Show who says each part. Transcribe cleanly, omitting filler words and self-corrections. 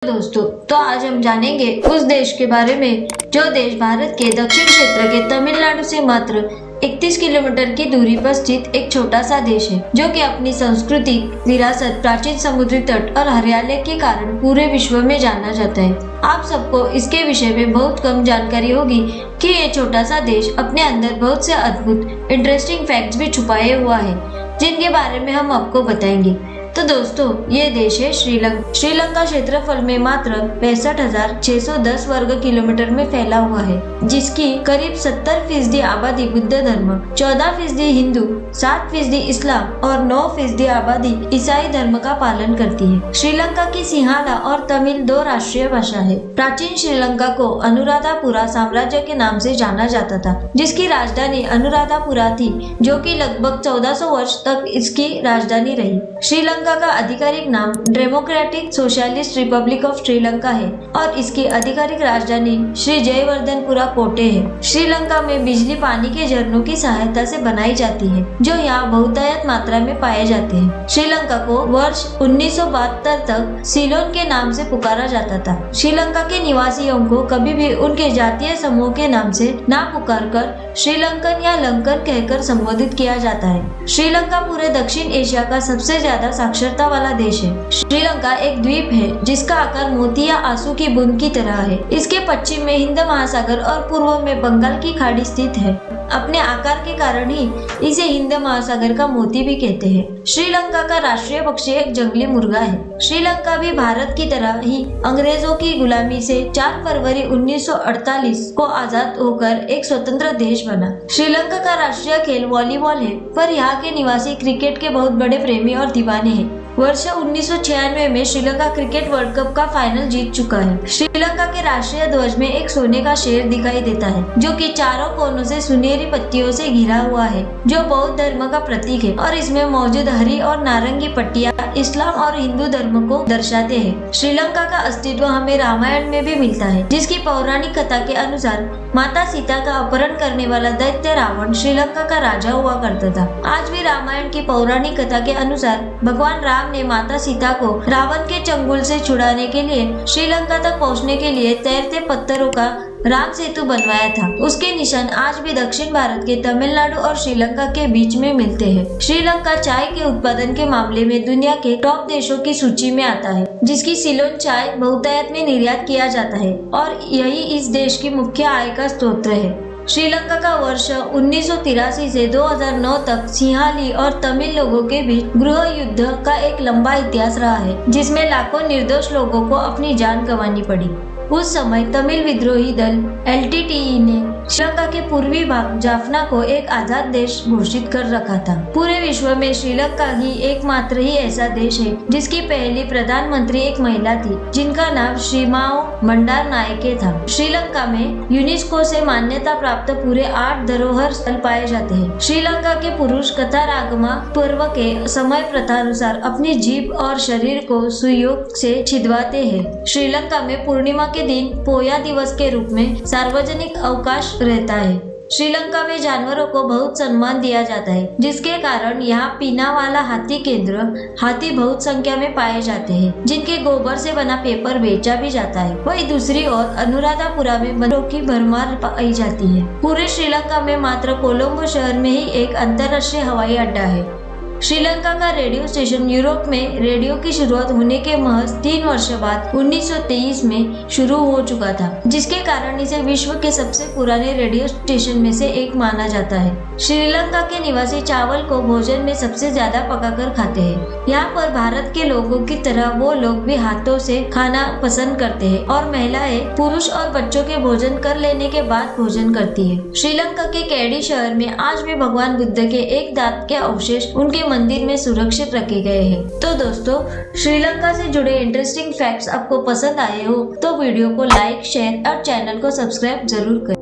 Speaker 1: दोस्तों, तो आज हम जानेंगे उस देश के बारे में जो देश भारत के दक्षिण क्षेत्र के तमिलनाडु से मात्र 31 किलोमीटर की दूरी पर स्थित एक छोटा सा देश है, जो कि अपनी संस्कृति, विरासत, प्राचीन समुद्री तट और हरियाली के कारण पूरे विश्व में जाना जाता है। आप सबको इसके विषय में बहुत कम जानकारी होगी कि ये छोटा सा देश अपने अंदर बहुत से अद्भुत इंटरेस्टिंग फैक्ट्स भी छुपाए हुआ है, जिनके बारे में हम आपको बताएंगे। तो दोस्तों, ये देश है श्रीलंका। श्रीलंका क्षेत्रफल में मात्र 65,610 वर्ग किलोमीटर में फैला हुआ है, जिसकी करीब 70% आबादी बुद्ध धर्म, 14% हिंदू, 7% इस्लाम और 9% आबादी ईसाई धर्म का पालन करती है। श्रीलंका की सिंहाला और तमिल दो राष्ट्रीय भाषा है। प्राचीन श्रीलंका को अनुराधापुरा साम्राज्य के नाम से जाना जाता था, जिसकी राजधानी अनुराधापुरा थी, जो कि लगभग 1400 वर्ष तक इसकी राजधानी रही। श्रीलंका का आधिकारिक नाम democratic socialist Republic of Sri Lanka है और इसकी आधिकारिक राजधानी श्री जयवर्धनपुरा कोटे है। श्रीलंका में बिजली पानी के झरनों की सहायता से बनाई जाती है, जो यहाँ बहुतायत मात्रा में पाए जाते हैं। श्रीलंका को वर्ष 1972 तक सीलोन के नाम से पुकारा जाता था। श्रीलंका के निवासियों को कभी भी उनके जातीय समूह के नाम से ना पुकारकर श्रीलंकन या लंकन कहकर संबोधित किया जाता है। श्रीलंका पूरे दक्षिण एशिया का सबसे ज्यादा साक्षरता वाला देश है। श्रीलंका एक द्वीप है जिसका आकार मोती या आंसू की बूंद की तरह है। इसके पश्चिम में हिंद महासागर और पूर्व में बंगाल की खाड़ी स्थित है। अपने आकार के कारण ही इसे हिंद महासागर का मोती भी कहते हैं। श्रीलंका का राष्ट्रीय पक्षी एक जंगली मुर्गा है। श्रीलंका भी भारत की तरह ही अंग्रेजों की गुलामी से 4 फरवरी 1948 को आजाद होकर एक स्वतंत्र देश बना। श्रीलंका का राष्ट्रीय खेल वॉलीबॉल है, पर यहाँ के निवासी क्रिकेट के बहुत बड़े प्रेमी और दीवाने हैं। वर्ष 1996 में श्रीलंका क्रिकेट वर्ल्ड कप का फाइनल जीत चुका है। श्रीलंका के राष्ट्रीय ध्वज में एक सोने का शेर दिखाई देता है, जो कि चारों कोनों से सुनहरी पत्तियों से घिरा हुआ है, जो बौद्ध धर्म का प्रतीक है, और इसमें मौजूद हरी और नारंगी पट्टियां इस्लाम और हिंदू धर्म को दर्शाते हैं। श्रीलंका का अस्तित्व हमें रामायण में भी मिलता है, जिसकी पौराणिक कथा के अनुसार माता सीता का अपहरण करने वाला दैत्य रावण श्रीलंका का राजा हुआ करता था। आज भी रामायण की पौराणिक कथा के अनुसार भगवान राम ने माता सीता को रावण के चंगुल से छुड़ाने के लिए श्रीलंका तक पहुंचने के लिए तैरते पत्थरों का राम सेतु बनवाया था। उसके निशान आज भी दक्षिण भारत के तमिलनाडु और श्रीलंका के बीच में मिलते हैं। श्रीलंका चाय के उत्पादन के मामले में दुनिया के टॉप देशों की सूची में आता है, जिसकी सिलोन चाय बहुतायत में निर्यात किया जाता है और यही इस देश की मुख्य आय का स्रोत है। श्रीलंका का वर्ष 1983 से 2009 तक सिंहाली और तमिल लोगों के बीच गृह युद्ध का एक लंबा इतिहास रहा है, जिसमें लाखों निर्दोष लोगों को अपनी जान गंवानी पड़ी। उस समय तमिल विद्रोही दल LTTE ने श्रीलंका के पूर्वी भाग जाफना को एक आजाद देश घोषित कर रखा था। पूरे विश्व में श्रीलंका ही एकमात्र ही ऐसा देश है जिसकी पहली प्रधानमंत्री एक महिला थी, जिनका नाम श्रीमाओ बंडारनायके था। श्रीलंका में यूनेस्को से मान्यता प्राप्त पूरे 8 धरोहर स्थल पाए जाते हैं। श्रीलंका के पुरुष कथारागमा पर्व के समय प्रथानुसार अपनी जीभ और शरीर को सुयोग से छिदवाते हैं। श्रीलंका में पूर्णिमा के दिन पोया दिवस के रूप में सार्वजनिक अवकाश रहता है। श्रीलंका में जानवरों को बहुत सम्मान दिया जाता है, जिसके कारण यहाँ पीना वाला हाथी केंद्र हाथी बहुत संख्या में पाए जाते हैं, जिनके गोबर से बना पेपर बेचा भी जाता है। वही दूसरी ओर अनुराधापुरा में बंदरों की भरमार पाई जाती है। पूरे श्रीलंका में मात्र कोलंबो शहर में ही एक अंतर्राष्ट्रीय हवाई अड्डा है। श्रीलंका का रेडियो स्टेशन यूरोप में रेडियो की शुरुआत होने के महज 3 वर्ष बाद 1923 में शुरू हो चुका था, जिसके कारण इसे विश्व के सबसे पुराने रेडियो स्टेशन में से एक माना जाता है। श्रीलंका के निवासी चावल को भोजन में सबसे ज्यादा पकाकर खाते हैं। यहाँ पर भारत के लोगों की तरह वो लोग भी हाथों से खाना पसंद करते हैं और महिलाएं पुरुष और बच्चों के भोजन कर लेने के बाद भोजन करती है। श्रीलंका के कैडी शहर में आज भी भगवान बुद्ध के एक दांत के अवशेष उनके मंदिर में सुरक्षित रखे गए हैं। तो दोस्तों, श्रीलंका से जुड़े इंटरेस्टिंग फैक्ट्स आपको पसंद आए हो तो वीडियो को लाइक, शेयर और चैनल को सब्सक्राइब जरूर करें।